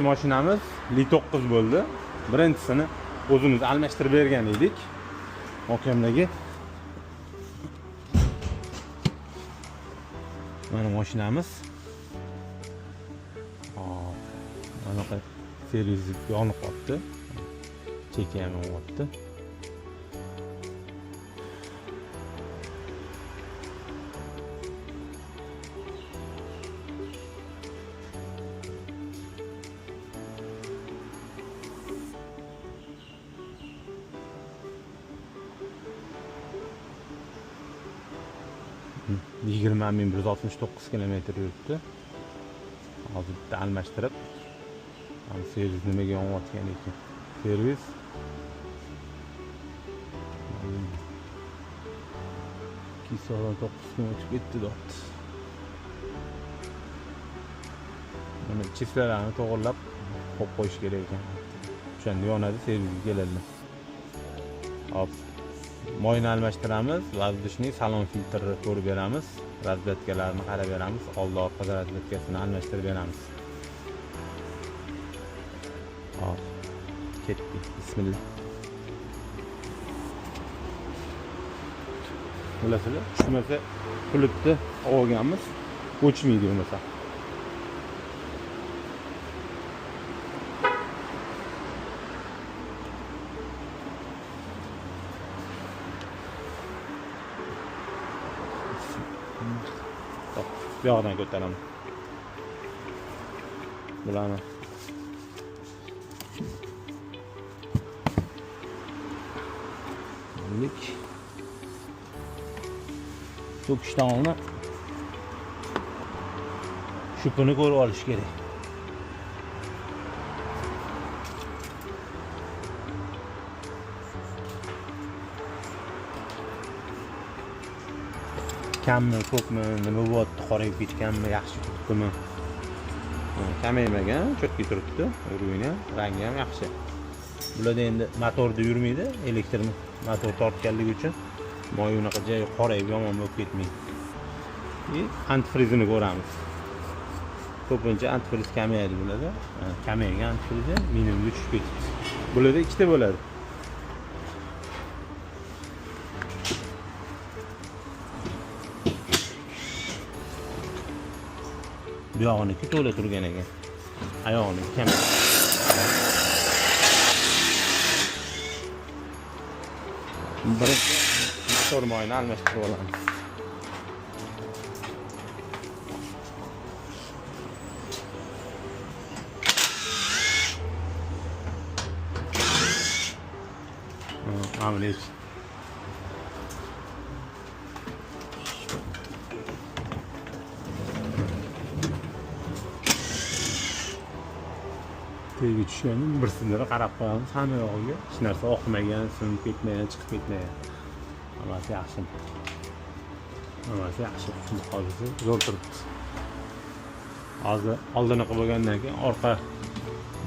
Mashinamiz Li9 bo'ldi. Birinchisini o'zimiz almashtirib bergan edik. Okamdagi. Mana mashinamiz. Mana servis yonib qoldi. Cheki ham yonibdi. Yigirma 169 kilometr yuribdi. Hozir bitta almashtirib, servis nimaga yonayotgan ekan? Servis kisorat 9 kun o'tib ketdi dot. Mana chipslarni to'g'irlab qo'yib qo'yish kerak ekan. O'shanda yonadi, servisga keladi. Hop. Moyni almashtiramiz, vazdishning salon filtrini ko'rib beramiz, razvedkalarni qarab beramiz, oldi orqa razvedkasini almashtirib beramiz. Hop. Ketdik. Bismillah. Bulasizlar, tushmasa pulutni olganmiz, o'chmaydi bo'lmasa. Bu yoqdan ko'taraman. Bularni lik to'kishdan oldin shupini ko'rib olish kerak. Kammi, ko'pmi, nima bo'lyapti, qorayib ketganmi, yaxshi turibdimi? Kamaymagan, cho'tki turibdi. Urug'ini ham, rangi ham yaxshi. Bularda endi motorda yurmaydi, elektr motor tortganligi uchun moy unaqa joy qorayib yomon bo'lib ketmaydi. Antifrizini ko'ramiz. Ko'pincha antifriz kamayadi bularda. Kamaygan antifrizi minimumga tushib ketdi. Bularda ikkita bo'ladi. Bu yog'iniki to'la turgan ekan. Oyog'ini kam. Birinchi motor moyini almashtirib olamiz. Amlet. Tegi tushganning birsini qarab qo'yamiz hamma yog'iga. Hech narsa oqmagan, sinib ketmagan, chiqib ketmagan. Hammasi yaxshi. Hammasi yaxshi. Hozir zo'r turibdi. Hozir oldini qilib bo'lgandan keyin orqa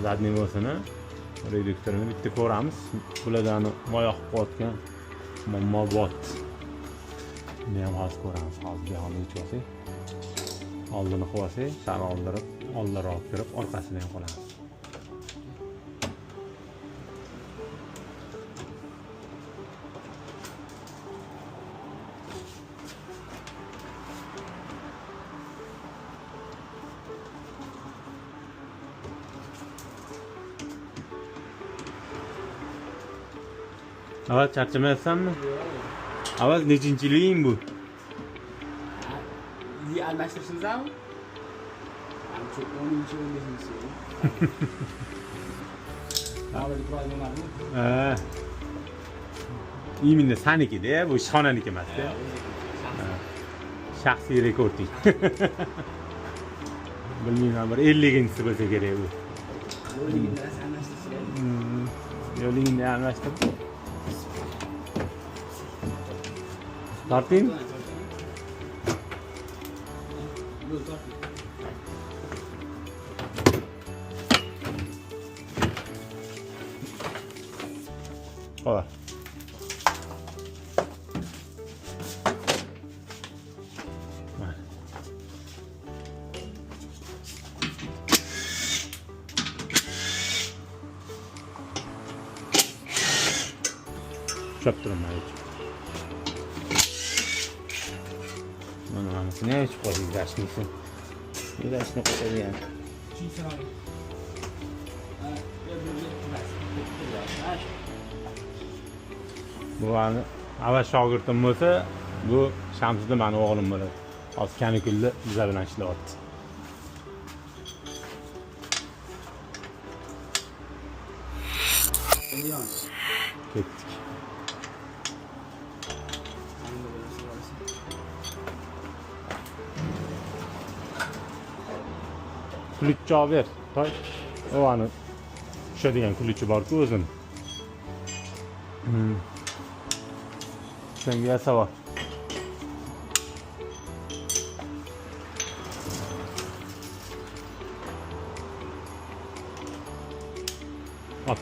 zadnivosini, reduktorini bitta ko'ramiz. Bularni moy oqib qo'yotgan mommobot. Buni ham hozir ko'ramiz. Hozir yog'ini ichib olsak, oldini qilib olsak, sal oldirib, oldiroq kirib, orqasini ham qo'yamiz. Avval charchamayapsanmi? Avval nechinchi yilin bu? Almashtirishimizmi? Ancha 10-15-yil. Avval qo'yganlarmi? Именно saniki-da, bu ishxonaniki emas-da. Shaxsiy rekording. Bilmayman, bir 50-inchisi bo'lsa kerak bu. Yo'lingni almashtirib. Torting. Qo'y. ushlab turaman hech. Mana ne hech qo'yib dashmisin. Yurashni qo'yadigan. Bu avval shogirdim bo'lsa, bu Shamsiddin meni o'g'lim bo'ladi. Hozir kanikulda bizlar bilan ishlayapti. Ketdik. Kulitchi olib ber. Toy. O ani tushadigan kulitchi bor-ku o'zim. Senga yasavor. Hop.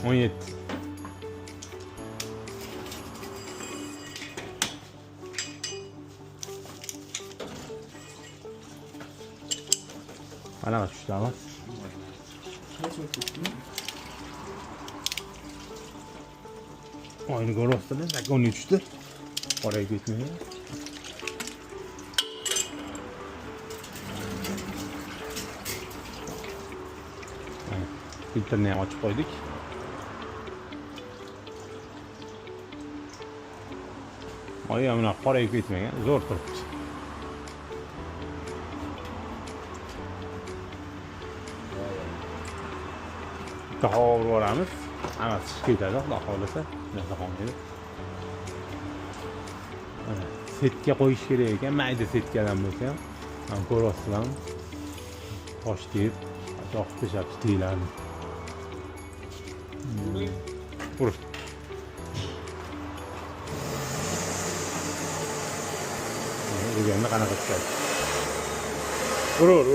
17. Mana bak tushdi ama. Oyni ko'ryapsizlar, 13'tü. Oraya gitmeye. Filtrini ham ochib qo'ydik. Oy, mana qorayib ketmagan, zo'r turibdi. Tahov uramiz. Hammasi chiqib ketadi, xudo xolasa. Narsa qolmaydi. Mana setga qo'yish kerak ekan, mayda setkadan bo'lsa ham ko'ryapsizlarmi? Tosh deb, yoqib deyiladi. Ur. Urganda qanaqa tushadi? Urur.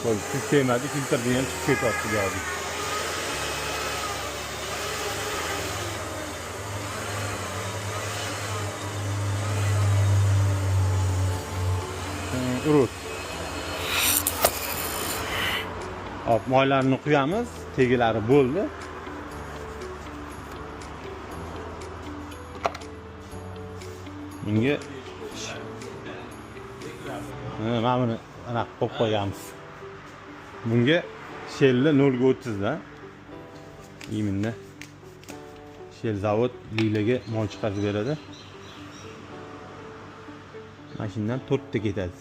Qo'l tushmadi, filtrdan ham chiqib ketyapti hozir. Urur. Hop, moylarni quyamiz, tegilari bo'ldi. Bunga mana buni anaqa qo'yib qo'yamiz. Bunga shelni 0.30 da. Iminda shel zavod lilaga moy chiqarib beradi. Mashindan 4 ta ketadi.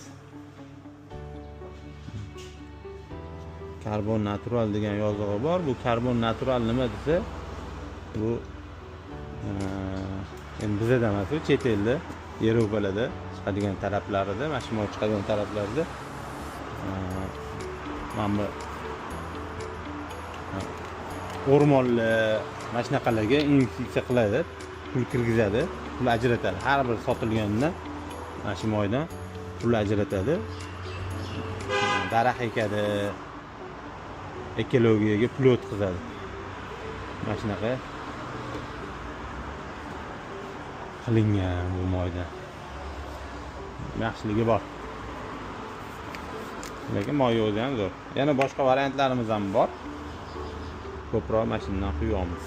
Karbon natural degan yozig'i bor. Bu karbon natural nima desa, bu endi bizda emas, chet elda, Yevropada chiqadigan taraflarida, mashina chiqadigan taraflarda mana bu o'rmonlar, mashinaqalarga investitsiya qiladi, pul kirgizadi, pul ajratadi. Har bir sotilgandan mana shu moydan pul ajratadi. Daraxt ekadi, ekologiyaga pul o'tkazadi. Mana shunaqa qilingan bu moyda. Yaxshiligi bor. Lekin moy o'zi ham zo'r. Yana boshqa variantlarimiz ham bor. Ko'proq mashinadan quyamiz.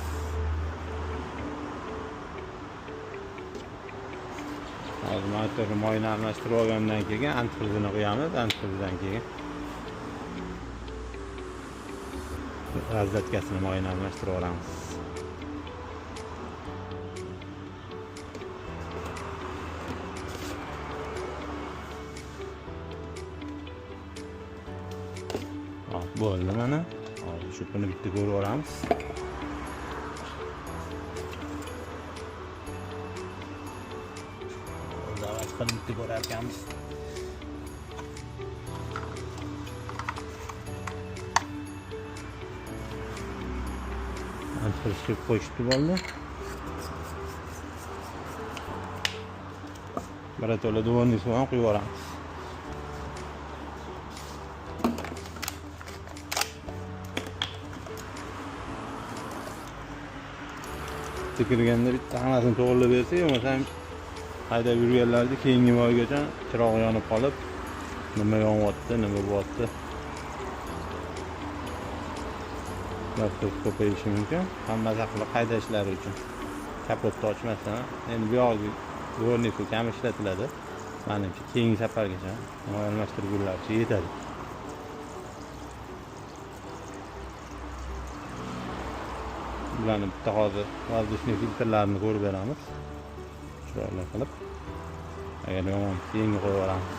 Hozir motorni moyni almashtirib olgandan keyin antifrizini qo'yamiz. Antifrizdan keyin razdatkasini moyni almashtirib olamiz. Bo'ldi mana. Hozir shu buni bitta ko'rib olamiz. Zavod qilib bitta ko'rar ekanmiz. Antifriz qo'yishdi bo'ldi. Birato'la duvonni suv ham quyib olamiz. Kirganda bitta hammasini to'g'rilab bersa, bo'lmasam haydab yurganlarda keyingi moygacha chiroq yonib qolib, nima yonyapti, nima bo'lyapti. ko'payishi mumkin. Hamma qilib haydashlari uchun. Kapotni ochmasdan endi bu yog'i go'rnik kam ishlatiladi. Menimcha keyingi safargacha almashtirib yurlaricha yetadi. Bularni bitta hozir воздушный filtrlarini ko'rib beramiz. Chiroyli qilib. Agar yomon keyingi qo'yib yuboramiz.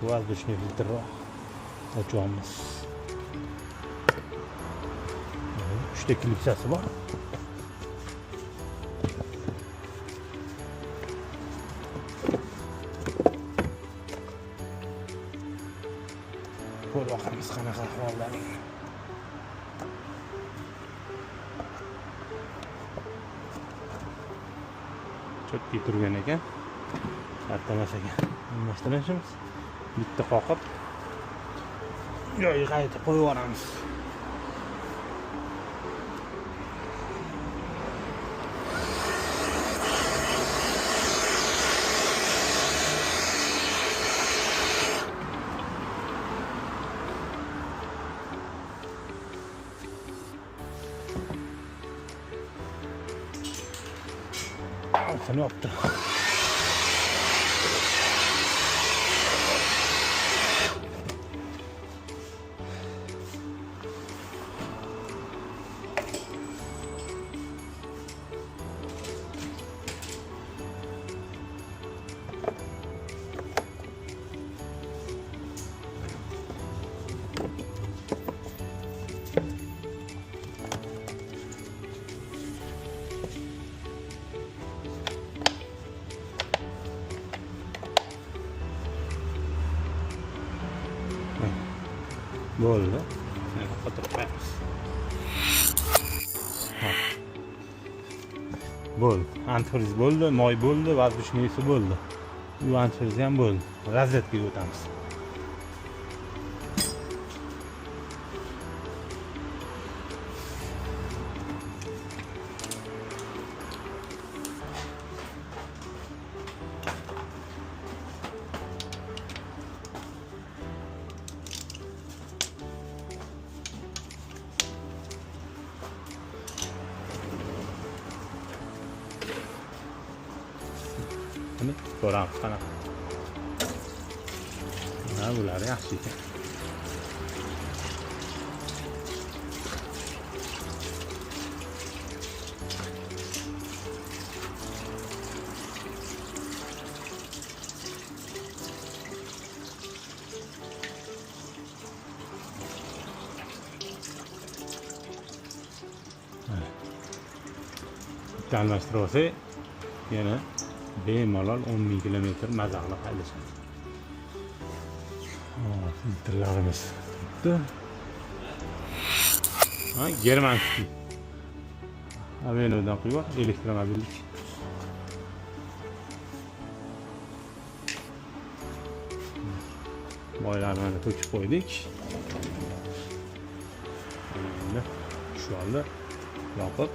Воздушный filtr ochamiz. 3 ta klipsasi bor. Ko'rib boqamiz qanaqa ahvolda. Chotki turgan ekan. Artamas ekan. Almashtirishimiz. Bitta qoqib joyiga qaytib qo'yib yuboramiz. Seni yaptı. Bo'ldi. Qo'yib qo'yamiz. Bo'ldi. Antifriz bo'ldi, moy bo'ldi, воздушныйsi bo'ldi. Bu antifriz ham bo'ldi. Rozetkaga o'tamiz. Ini ko'ramiz qanaqa. Mana bular yaxshi ekan. Almashtirib olsak, yana bemalol 10.000 kilometr maza qilib haydashadi. Filtrlarimiz bitti. Germanskiy. Avenodan quyib, elektromobillik. Moylarni to'kib qo'ydik. Endi shu holda yopib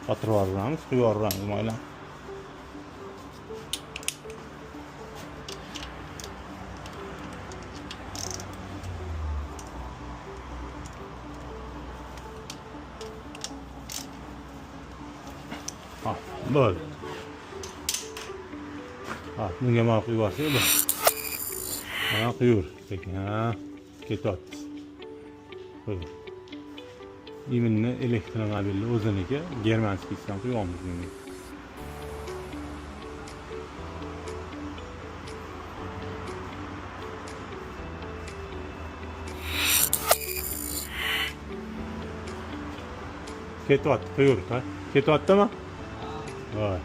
qatırib yuboramiz, quyib yuboramiz moylarni. Bo'ldi. Bunga moy quyib yuborsak bo'ldi. Quyur, lekin ketyapti. Quyur. Именно elektromobilni o'ziniki germanskiydan quyamiz bunga. Ketyapti, quyur, ketyaptimi? Voy.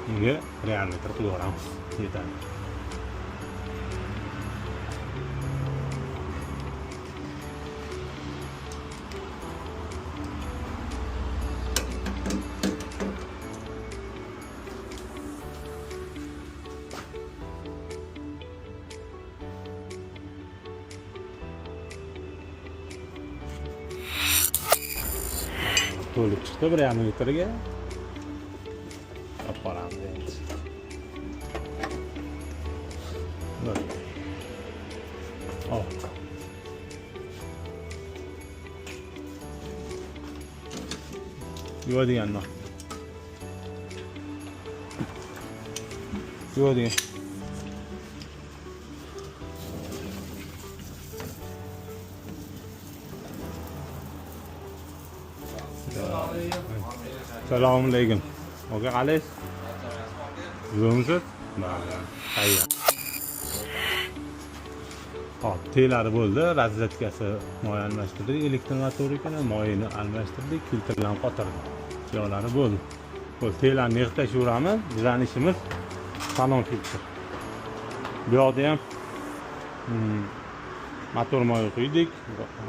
Bunga realmetr quyib yuboramiz. Yetadi. to'lib chiqdi 1,5 litrga. Olib boramiz endi. Hop. Yuvadigan non. Yuvadigan. Assalomu alaykum. Aka qalaysiz? Zo'msiz? Mana, tayyor. Hop, telari bo'ldi, razvedkasi moy almashtirdik, elektr motor ekan, moyini almashtirdik, filtrlarni qotirdik. Yo'lari bo'ldi. Bo'l, telarni yig'tashveramiz, bizning ishimiz salon filtr. Bu yoqda ham motor moyi quydik,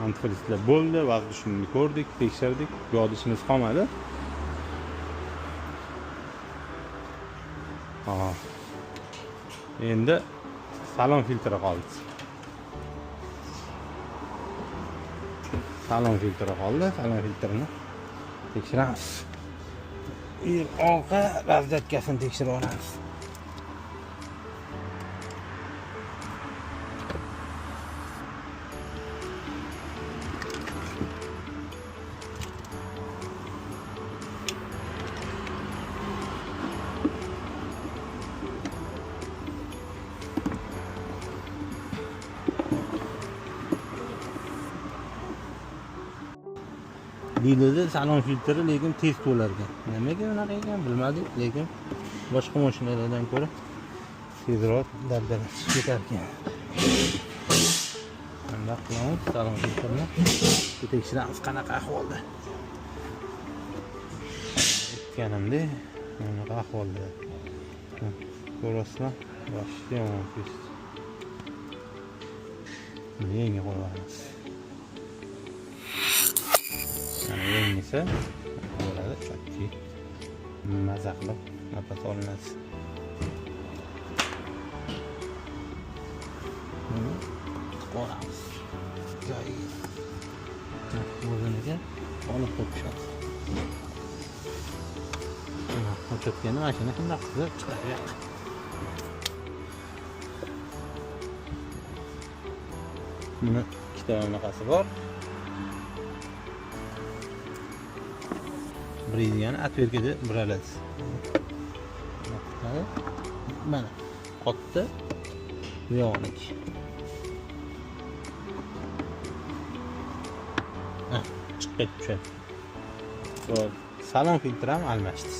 antifrizlar bo'ldi, vazdushni ko'rdik, tekshirdik. Bu yoqda ishimiz qolmadi. Endi salon filtri qoldi. Salon filtri qoldi. Salon filtrini tekshiramiz. Orqa razvedkasini tekshirib olamiz. Deyiladi salon filtri lekin tez to'lar ekan. Nimaga unaqa ekan bilmadik, lekin boshqa mashinalardan ko'ra tezroq dabdala ketar ekan. Mana qilamiz salon filtrini. Tekshiramiz qanaqa ahvolda. Aytganimda bunaqa ahvolda. Ko'rasizmi? Boshqa yomon pis. Menga qo'yamiz. Yengisi bo'ladi, chunki maza qilib nafas olinadi. Qo'ramiz. Joyiga. O'ziniga olib qo'yishadi. O'chirganda mashina shunday qilib chiqadi. Buni ikkita anaqasi bor. Buraydigani atverkada buraladi. Mana qotdi. Bu yog'niki. Chiqib ketdi. Salon filtri ham almashdi.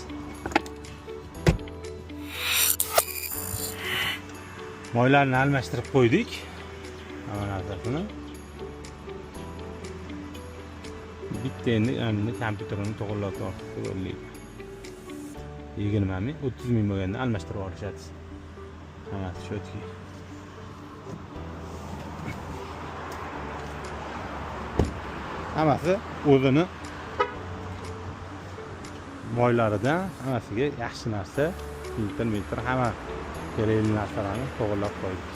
Moylarni almashtirib qo'ydik. Mana narsasini. Bitta endi kompyuterini to'g'irlab ko'raylik. 20 ming, 30 ming bo'lganda almashtirib olishadi. Hammasi shotki. Hammasi o'zini moylaridan hammasiga yaxshi narsa, filtr hamma kerakli narsalarni to'g'irlab qo'ydik.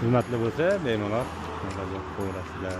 Hurmatli bo'lsa, bemalol murojaat qilasizlar.